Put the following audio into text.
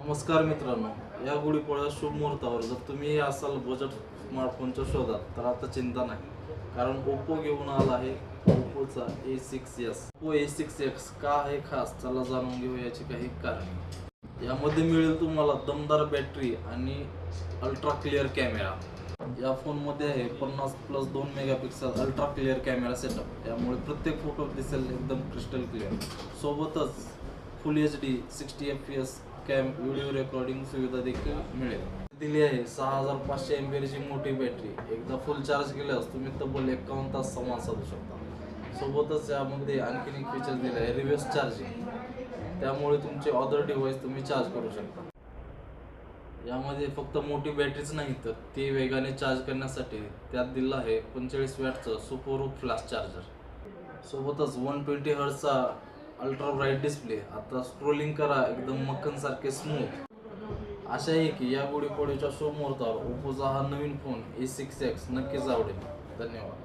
नमस्कार मित्रांनो, या गुढीपाडव्या शुभ मुहूर्तावर जर तुम्ही असाल बजेट स्मार्टफोनच्या शोधात तर आता चिंता नाही, कारण ओप्पो घेऊन आला आहे ओप्पोचा A6s. ओप्पो A6x का आहे खास, चला जाणून घेऊ याची काही कारणे. यामध्ये मिळेल तुम्हाला दमदार बॅटरी आणि अल्ट्रा क्लिअर कॅमेरा. या फोनमध्ये आहे 50+2 megapixel ultra clear camera setup. यामुळे प्रत्येक फोटो दिसेल एकदम क्रिस्टल क्लिअर. सोबतच फुल HD 60 FPS cam video recording सुविधा देखील मिळेल. दिली आहे 6500 mAh ची मोठी बॅटरी. एकदा फुल चार्ज केल्यास तुम्ही तब्बल 51 तास संवाद साधू शकता. सोबतच यामध्ये आणखीन एक फीचर दिलं आहे रिव्हर्स चार्जिंग. त्यामुळे तुमचे अदर डिव्हाइस तुम्ही चार्ज करू शकता. यामध्ये फक्त मोठी बॅटरीच नाही तर ती वेगाने चार्ज करण्यासाठी त्यात दिलं आहे 45 वॅटचं सुपर फ्लास्ट चार्जर. सोबतच 120 हर्ट्जचा अल्ट्रा ब्राईट डिस्प्ले. आता स्क्रोलिंग करा एकदम मक्खन सारखे स्मूथ. आशा आहे की या गुढीपाडव्याच्या शुभ मुहूर्तावर ओप्पोचा हा नवीन फोन A6x नक्कीच आवडेल. धन्यवाद.